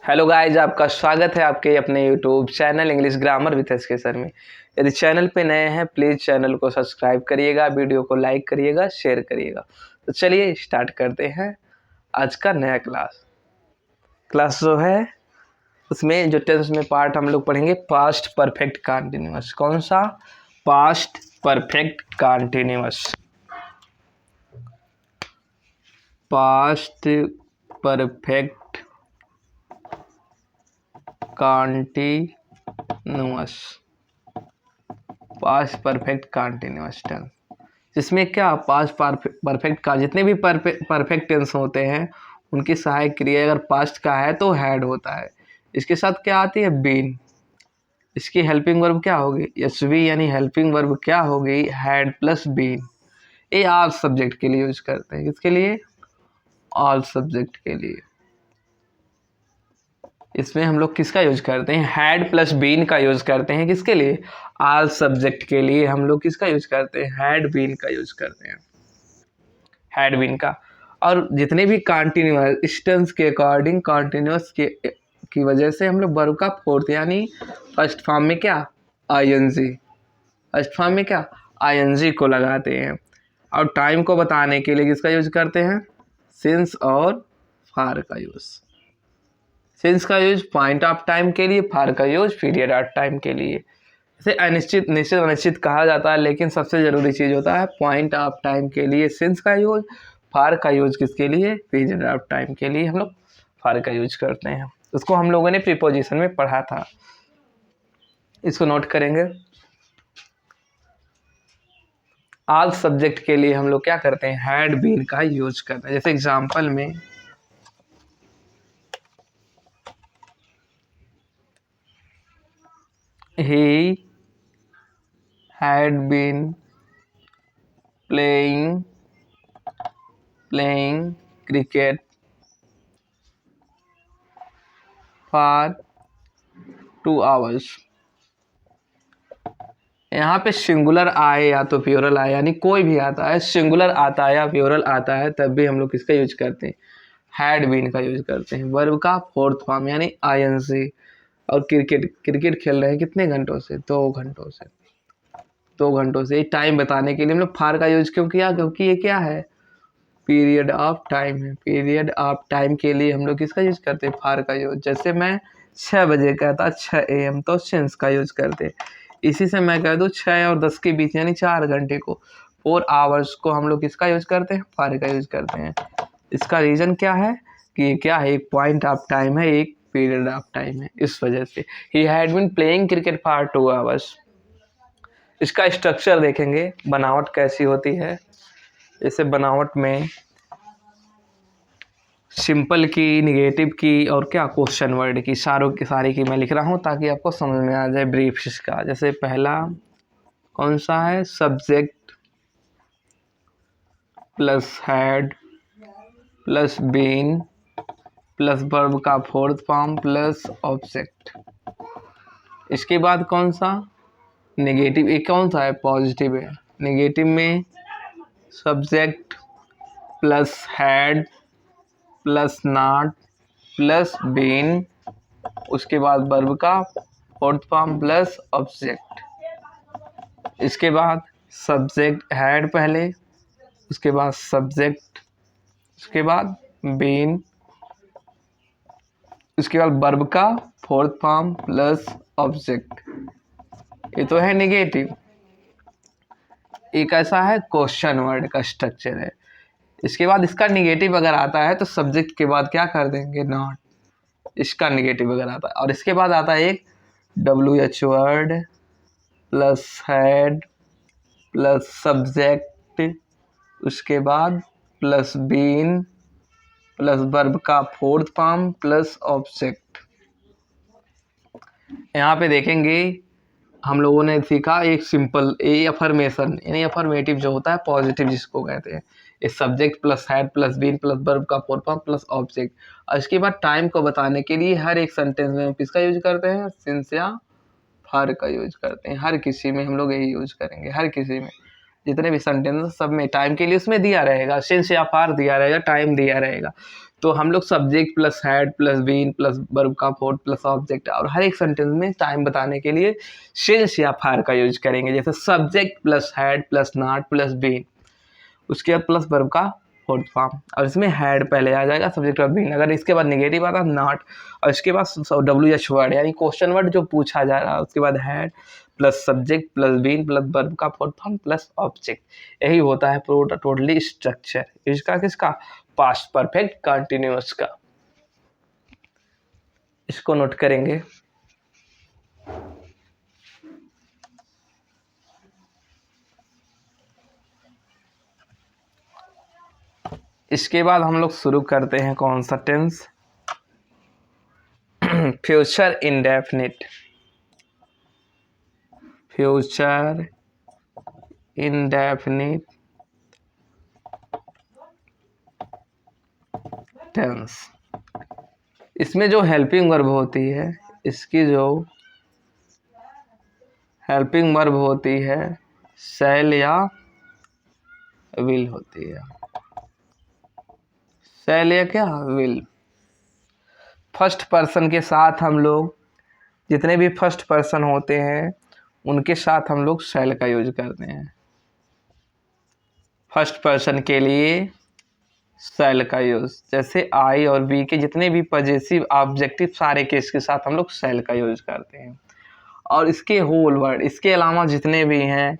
Hello guys, आपका स्वागत है आपके अपने YouTube channel English grammar with SK sir में। यदि चैनल पे नए हैं प्लीज़ चैनल को सब्सक्राइब करिएगा, वीडियो को लाइक करिएगा, शेयर करिएगा। तो चलिए स्टार्ट करते हैं आज का नया क्लास जो है उसमें जो टेंस में पार्ट हम लोग पढ़ेंगे पास्ट परफेक्ट कंटिन्यूअस। कौन सा? Past perfect continuous. Past perfect continuous, past perfect continuous tense, जिसमें क्या पास्ट परफेक्ट का जितने भी परफेक्ट टेंस होते हैं उनकी सहायक क्रिया अगर पास्ट का है तो हैड होता है। इसके साथ क्या आती है? बीन। इसकी हेल्पिंग वर्ब क्या होगी? एस वी, यानी हेल्पिंग वर्ब क्या होगी? Had plus been. ये ऑल सब्जेक्ट के लिए यूज करते हैं। किसके लिए? ऑल सब्जेक्ट के लिए। इसमें हम लोग किसका यूज करते हैं? हैड प्लस बीन का यूज करते हैं। किसके लिए? ऑल सब्जेक्ट के लिए हम लोग किसका यूज करते हैं? हैड बीन का यूज करते हैं, हैड बीन का। और जितने भी कॉन्टिन्यूअस इस टेंस के अकॉर्डिंग कॉन्टिन्यूअस की वजह से हम लोग वर्ब का फोर्थ यानी फर्स्ट फॉर्म में क्या? आईएनजी। फर्स्ट फॉर्म में क्या? आईएनजी को लगाते हैं। और टाइम को बताने के लिए किसका यूज करते हैं? सिंस और फार का यूज। सिंस का यूज पॉइंट ऑफ टाइम के लिए, फार का यूज पीरियड ऑफ टाइम के लिए। इसे अनिश्चित, निश्चित, अनिश्चित कहा जाता है, लेकिन सबसे ज़रूरी चीज़ होता है पॉइंट ऑफ टाइम के लिए सिंस का यूज, फार का यूज किसके लिए? पीरियड ऑफ टाइम के लिए हम लोग फार का यूज करते हैं। उसको हम लोगों ने प्रीपोजिशन में पढ़ा था, इसको नोट करेंगे। ऑल सब्जेक्ट के लिए हम लोग क्या करते हैं? हैड बीन का यूज करते हैं। जैसे एग्जाम्पल में he had been playing cricket for 2 hours। यहाँ पे सिंगुलर आए या तो प्यूरल आए, यानी कोई भी आता है, सिंगुलर आता है या प्यूरल आता है, तब भी हम लोग किसका यूज करते हैं? हैड बीन का यूज करते हैं। वर्ब का फोर्थ फॉर्म यानी आईएनसी। और क्रिकेट खेल रहे हैं कितने घंटों से? 2 घंटों से। 2 घंटों से टाइम बताने के लिए हम लोग फार का यूज क्यों किया? क्योंकि ये क्या है? पीरियड ऑफ टाइम है। पीरियड ऑफ टाइम के लिए हम लोग किसका यूज करते हैं? फार का यूज। जैसे मैं 6 बजे कहता 6 AM तो सिंस का यूज करते। इसी से मैं कह दूँ 6 और 10 के बीच यानी 4 घंटे को, 4 आवर्स को हम लोग किसका यूज करते हैं? फार का यूज करते हैं। इसका रीजन क्या है? कि ये क्या है? एक पॉइंट ऑफ टाइम है, एक पीरियड ऑफ टाइम है, इस वजह से। He had been playing cricket for 2 hours. इसका स्ट्रक्चर देखेंगे, बनावट कैसी होती है। जैसे बनावट में सिंपल की, निगेटिव की और क्या क्वेश्चन वर्ड की, सारी की मैं लिख रहा हूँ ताकि आपको समझ में आ जाए ब्रीफ इसका। जैसे पहला कौन सा है? Subject plus had plus been plus verb का फोर्थ फॉर्म प्लस ऑब्जेक्ट। इसके बाद कौन सा? नेगेटिव। एक कौन सा है? पॉजिटिव है। नेगेटिव में subject plus had plus not plus been, उसके बाद वर्ब का फोर्थ फॉर्म प्लस ऑब्जेक्ट। इसके बाद सब्जेक्ट हैड पहले, उसके बाद सब्जेक्ट, उसके बाद बीन, उसके बाद वर्ब का फोर्थ फॉर्म प्लस ऑब्जेक्ट। ये तो है नेगेटिव। एक ऐसा है क्वेश्चन वर्ड का स्ट्रक्चर है। इसके बाद इसका निगेटिव अगर आता है तो सब्जेक्ट के बाद क्या कर देंगे? नॉट। इसका निगेटिव अगर आता है। और इसके बाद आता है एक WH word plus had plus subject, उसके बाद प्लस बीन प्लस वर्ब का फोर्थ फॉर्म प्लस ऑब्जेक्ट। यहाँ पे देखेंगे हम लोगों ने सीखा एक सिंपल अफर्मेशन, यानी अफर्मेटिव जो होता है पॉजिटिव जिसको कहते हैं। ये subject plus had plus been plus verb का फोर्थ फॉर्म प्लस ऑब्जेक्ट। और इसके बाद टाइम को बताने के लिए हर एक सेंटेंस में हम किसका यूज करते हैं? सिंस या फार का यूज करते हैं। हर किसी में हम लोग यही यूज करेंगे। हर किसी में जितने भी सेंटेंस सब में टाइम के लिए उसमें दिया रहेगा, सिंस या फार दिया रहेगा, टाइम दिया रहेगा। तो हम लोग subject plus had plus been plus verb का फोर्थ प्लस ऑब्जेक्ट और हर एक सेंटेंस में टाइम बताने के लिए सिंस या फार का यूज करेंगे। जैसे subject plus had plus not plus been, उसके बाद प्लस वर्ब का फोर्थ फॉर्म, और इसमें हैड पहले आ जाएगा सब्जेक्ट और बीन। अगर इसके बाद नेगेटिव आता नॉट, और इसके बाद WH वर्ड यानी क्वेश्चन वर्ड जो पूछा जा रहा है, उसके बाद had plus subject plus been plus verb का फोर्थ फॉर्म प्लस ऑब्जेक्ट। यही होता है टोटली स्ट्रक्चर इसका, किसका, पास्ट परफेक्ट कंटिन्यूअस का। इसको नोट करेंगे। इसके बाद हम लोग शुरू करते हैं कौन सा tense, future indefinite. Future indefinite tense. इसमें जो हेल्पिंग वर्ब होती है, इसकी जो हेल्पिंग वर्ब होती है शैल या विल होती है। शैल या क्या, विल। फर्स्ट पर्सन के साथ हम लोग जितने भी फर्स्ट पर्सन होते हैं उनके साथ हम लोग शैल का यूज करते हैं। फर्स्ट पर्सन के लिए शैल का यूज, जैसे आई और वी के जितने भी पॉजेसिव ऑब्जेक्टिव सारे केस के साथ हम लोग शैल का यूज करते हैं। और इसके होल वर्ड, इसके अलावा जितने भी हैं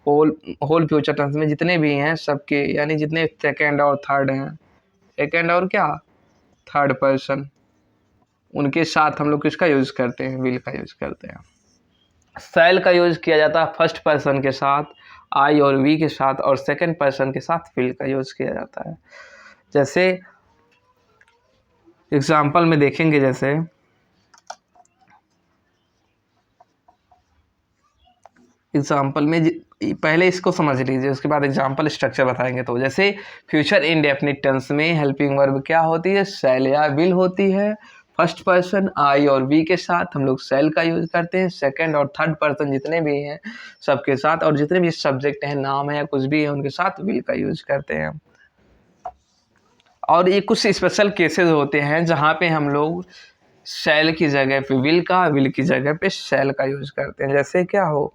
होल फ्यूचर टेंस में जितने भी हैं सबके, यानी जितने सेकेंड और थर्ड हैं, सेकेंड और क्या, थर्ड पर्सन, उनके साथ हम लोग किसका यूज करते हैं, विल का यूज करते हैं। शैल का यूज किया जाता है फर्स्ट पर्सन के साथ आई और वी के साथ, और सेकंड पर्सन के साथ विल का यूज किया जाता है। जैसे एग्जाम्पल में देखेंगे, जैसे एग्जाम्पल में पहले इसको समझ लीजिए, उसके बाद एग्जाम्पल स्ट्रक्चर बताएंगे। तो जैसे फ्यूचर इंडेफिनिट टेंस में हेल्पिंग वर्ब क्या होती है, शैल या विल होती है। फर्स्ट पर्सन आई और वी के साथ हम लोग शैल का यूज करते हैं। सेकंड और थर्ड पर्सन जितने भी हैं सबके साथ, और जितने भी सब्जेक्ट हैं, नाम है या कुछ भी है, उनके साथ विल का यूज करते हैं। और ये कुछ स्पेशल केसेस होते हैं जहाँ पे हम लोग शैल की जगह पे विल का, विल की जगह पे शैल का यूज करते हैं। जैसे क्या हो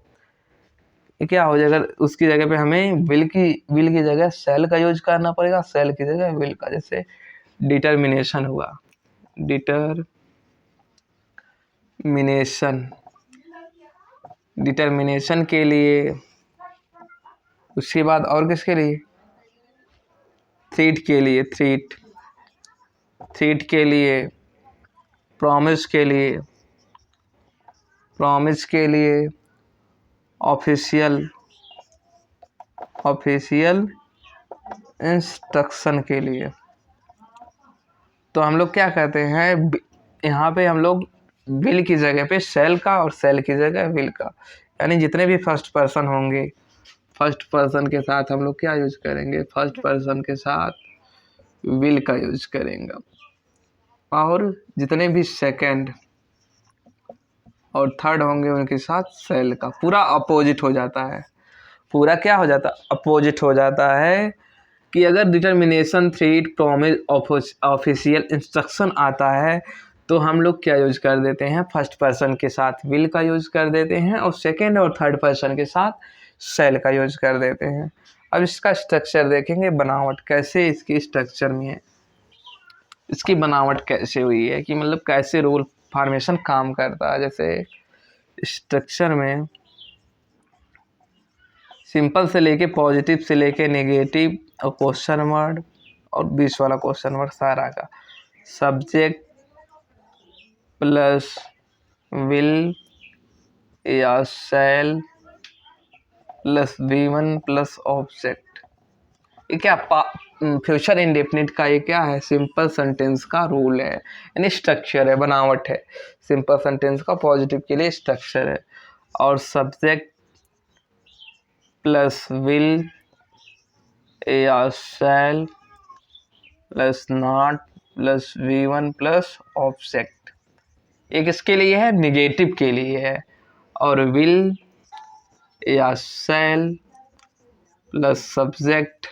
जाए, अगर उसकी जगह पे हमें विल की जगह शैल का यूज करना पड़ेगा, शैल की जगह विल का। जैसे डिटर्मिनेशन हुआ, डिटर्मिनेशन के लिए, उसके बाद और किसके लिए, थ्रीट के लिए, थ्रीट के लिए, प्रॉमिस के लिए, ऑफिशियल इंस्ट्रक्शन के लिए। तो हम लोग क्या कहते हैं, यहाँ पे हम लोग विल की जगह पे शैल का और शैल की जगह विल का, यानी जितने भी फर्स्ट पर्सन होंगे, फर्स्ट पर्सन के साथ हम लोग क्या यूज करेंगे, फर्स्ट पर्सन के साथ विल का यूज करेंगे। और जितने भी सेकंड और थर्ड होंगे उनके साथ शैल का। पूरा अपोजिट हो जाता है, पूरा क्या हो जाता है, अपोजिट हो जाता है। कि अगर determination, threat, promise, official instruction आता है तो हम लोग क्या यूज कर देते हैं, फर्स्ट पर्सन के साथ विल का यूज कर देते हैं, और सेकेंड और थर्ड पर्सन के साथ शैल का यूज कर देते हैं। अब इसका स्ट्रक्चर देखेंगे, बनावट कैसे इसकी स्ट्रक्चर में है, इसकी बनावट कैसे हुई है, कि मतलब कैसे रूल फॉर्मेशन काम करता है। जैसे स्ट्रक्चर में सिंपल से लेके पॉजिटिव से लेके नेगेटिव और क्वेश्चन वर्ड और बीच वाला क्वेश्चन वर्ड सारा का, सब्जेक्ट प्लस विल या शैल प्लस V1 प्लस ऑब्जेक्ट। ये क्या फ्यूचर इंडेफिनिट का ये क्या है, सिंपल सेंटेंस का रूल है, यानी स्ट्रक्चर है, बनावट है। सिंपल सेंटेंस का पॉजिटिव के लिए स्ट्रक्चर है। और सब्जेक्ट प्लस विल या शैल plus not plus V1 plus object, एक इसके लिए है, निगेटिव के लिए है। और विल या शैल प्लस सब्जेक्ट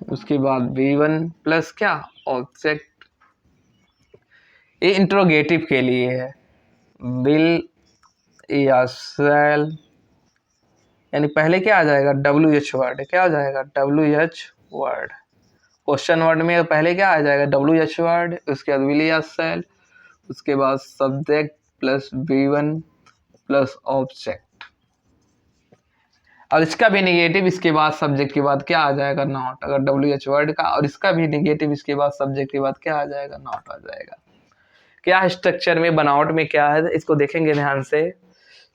उसके बाद V1 प्लस क्या, ऑब्जेक्ट। ये इंट्रोगेटिव के लिए है, विल या सेल, यानी पहले क्या आ जाएगा, WH वर्ड। क्या आ जाएगा, WH वर्ड। क्वेश्चन वर्ड में पहले क्या आ जाएगा, WH वर्ड, उसके बाद विल या सेल, उसके बाद subject plus V1 plus object. और इसका भी निगेटिव इसके बाद सब्जेक्ट के बाद क्या आ जाएगा, नॉट। अगर WH वर्ड का और इसका भी निगेटिव इसके बाद सब्जेक्ट के बाद क्या आ जाएगा, नॉट आ जाएगा। क्या स्ट्रक्चर में, बनावट में क्या है, इसको देखेंगे ध्यान से।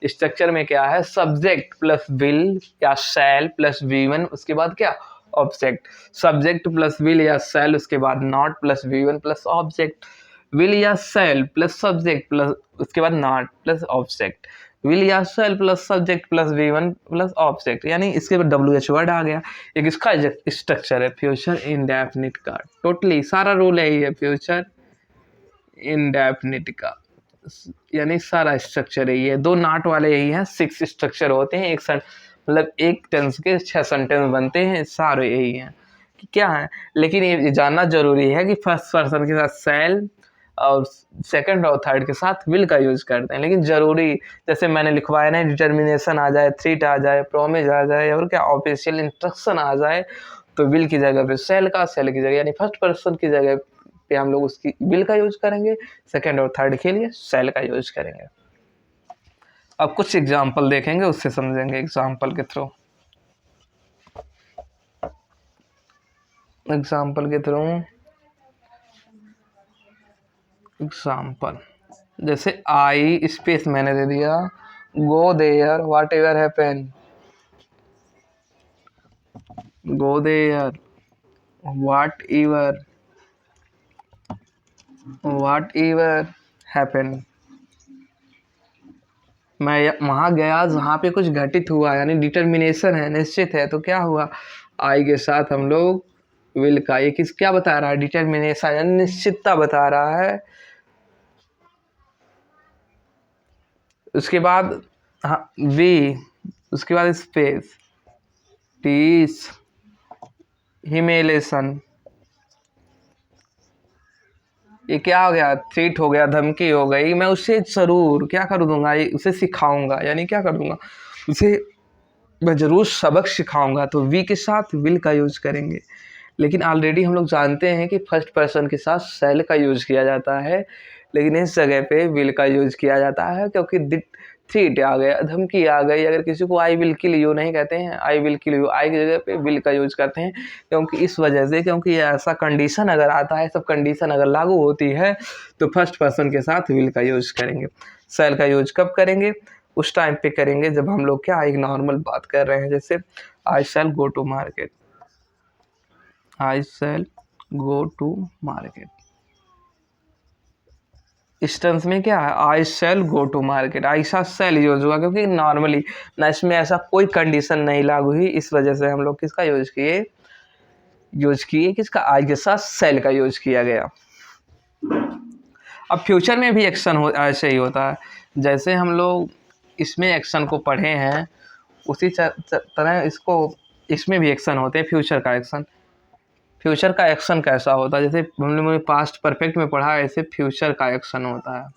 स्ट्रक्चर में क्या है, सब्जेक्ट प्लस विल या सेल प्लस V1, उसके बाद क्या, ऑब्जेक्ट। सब्जेक्ट प्लस विल या सेल, उसके बाद not plus V1 plus object. Will या सेल प्लस सब्जेक्ट प्लस उसके बाद नॉट प्लस ऑब्जेक्ट। विल या shall plus subject plus V1 plus object, यानी इसके बाद WH वर्ड आ गया। एक इसका स्ट्रक्चर है फ्यूचर इंडेफिनिट का। टोटली सारा रूल है ये फ्यूचर इंडेफिनिट का, यानी सारा स्ट्रक्चर है ये। दो नाट वाले यही हैं, 6 स्ट्रक्चर होते हैं। एक मतलब एक टेंस के 6 सेंटेंस बनते हैं, सारे यही हैं कि क्या है। लेकिन ये जानना जरूरी है कि फर्स्ट पर्सन के साथ सेल और सेकंड और थर्ड के साथ विल का यूज करते हैं। लेकिन जरूरी, जैसे मैंने लिखवाया ना, डिटर्मिनेशन आ जाए, थ्रीट आ जाए, प्रोमिस आ जाए और क्या ऑफिशियल इंस्ट्रक्शन आ जाए, तो विल की जगह पे सेल का, सेल की जगह यानी फर्स्ट पर्सन की जगह पे हम लोग उसकी विल का यूज करेंगे, सेकंड और थर्ड के लिए सेल का यूज करेंगे। अब कुछ एग्जांपल देखेंगे, उससे समझेंगे एग्जांपल के थ्रू। एग्जांपल जैसे आई स्पेस मैंने दे दिया, go there whatever happen, go there whatever happen. मैं वहां गया जहाँ पे कुछ घटित हुआ, यानी डिटर्मिनेशन है, निश्चित है, तो क्या हुआ, आई के साथ हम लोग विल का, ये किस क्या बता रहा है, डिटर्मिनेशन यानी निश्चितता बता रहा है। उसके बाद हाँ वी, उसके बाद स्पेस, पीस, हिमेलेशन, ये क्या हो गया, थ्रेट हो गया, धमकी हो गई। मैं उसे जरूर क्या कर दूंगा, उसे सिखाऊंगा, यानी क्या करूंगा, उसे मैं जरूर सबक सिखाऊंगा, तो वी के साथ विल का यूज करेंगे। लेकिन ऑलरेडी हम लोग जानते हैं कि फर्स्ट पर्सन के साथ सेल का यूज किया जाता है, लेकिन इस जगह पे विल का यूज किया जाता है क्योंकि थ्रेट आ गया, धमकी आ गई। अगर किसी को आई विल किल यू नहीं कहते हैं, आई विल किल यू, आई की जगह पे विल का यूज करते हैं, क्योंकि इस वजह से, क्योंकि ऐसा कंडीशन अगर आता है, सब कंडीशन अगर लागू होती है, तो फर्स्ट पर्सन के साथ विल का यूज करेंगे। सेल का यूज कब करेंगे, उस टाइम पे करेंगे जब हम लोग क्या एक नॉर्मल बात कर रहे हैं, जैसे I shall go to market, I shall go to market. इस टेंस में क्या है, आई शैल गो टू मार्केट, आई साथ शैल यूज हुआ क्योंकि नॉर्मली ना इसमें ऐसा कोई कंडीशन नहीं लागू हुई, इस वजह से हम लोग किसका यूज किए किसका, आई के साथ शैल का यूज किया गया। अब फ्यूचर में भी एक्शन ऐसे ही होता है, जैसे हम लोग इसमें एक्शन को पढ़े हैं, उसी तरह इसमें भी एक्शन होते हैं, फ्यूचर का एक्शन। फ्यूचर का एक्शन कैसा होता है, जैसे हमने मुझे पास्ट परफेक्ट में पढ़ा, ऐसे फ्यूचर का एक्शन होता है।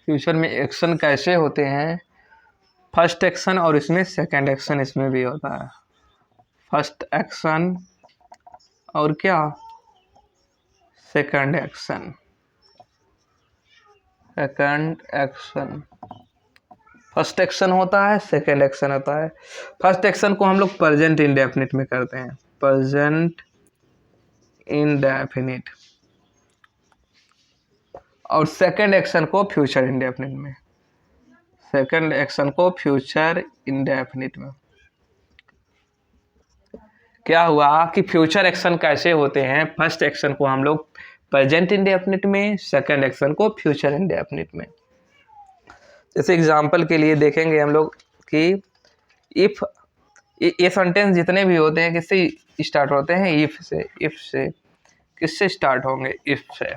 फ्यूचर में एक्शन कैसे होते हैं, फर्स्ट एक्शन और इसमें सेकंड एक्शन इसमें भी होता है। फर्स्ट एक्शन और क्या, सेकंड एक्शन। फर्स्ट एक्शन होता है, सेकंड एक्शन होता है। फर्स्ट एक्शन को हम लोग प्रेजेंट इंडेफिनिट में करते हैं, प्रेजेंट इंडेफिनिट, और सेकंड एक्शन को फ्यूचर इंडेफिनिट में, सेकंड एक्शन को फ्यूचर इंडेफिनिट में। क्या हुआ कि फ्यूचर एक्शन कैसे होते हैं, फर्स्ट एक्शन को हम लोग प्रेजेंट इंडेफिनिट में, सेकंड एक्शन को फ्यूचर इंडेफिनिट में। जैसे एग्जांपल के लिए देखेंगे हम लोग कि इफ, ये सेंटेंस जितने भी होते हैं किससे स्टार्ट होते हैं, इफ से किससे स्टार्ट होंगे, इफ से।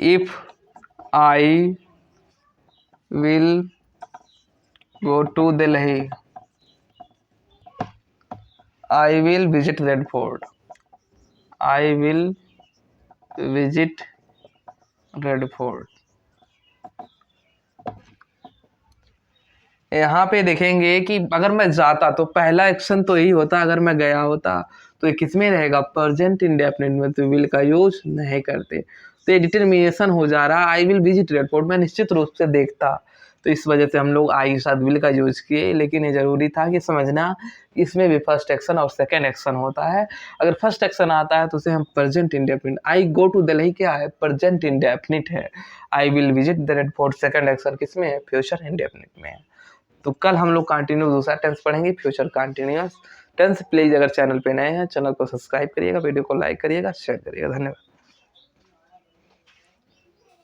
If I will go to Delhi, I will visit Red Fort, I will visit Red Fort. यहाँ पे देखेंगे कि अगर मैं जाता तो पहला एक्शन तो यही होता, अगर मैं गया होता तो ये किस में रहेगा, प्रेजेंट इंडेफिनिट में, तो विल का यूज नहीं करते। तो ये डिटर्मिनेशन हो जा रहा, आई विल विजिट एयरपोर्ट, मैं निश्चित रूप से देखता, तो इस वजह से हम लोग आई के साथ विल का यूज किए। लेकिन ये जरूरी था कि समझना इसमें भी फर्स्ट एक्शन और सेकेंड एक्शन होता है। अगर फर्स्ट एक्शन आता है तो उसे हम present indefinite, I go to Delhi क्या है, प्रेजेंट इंडेफिनिट है। I will visit the Red Fort second action किस में है, फ्यूचर इंडेफिनिट में है। तो कल हम लोग कंटिन्यू दूसरा टेंस पढ़ेंगे, फ्यूचर कंटिन्यूअस टेंस। प्लीज अगर चैनल पे नए हैं चैनल को सब्सक्राइब करिएगा, वीडियो को लाइक करिएगा, शेयर करिएगा। धन्यवाद।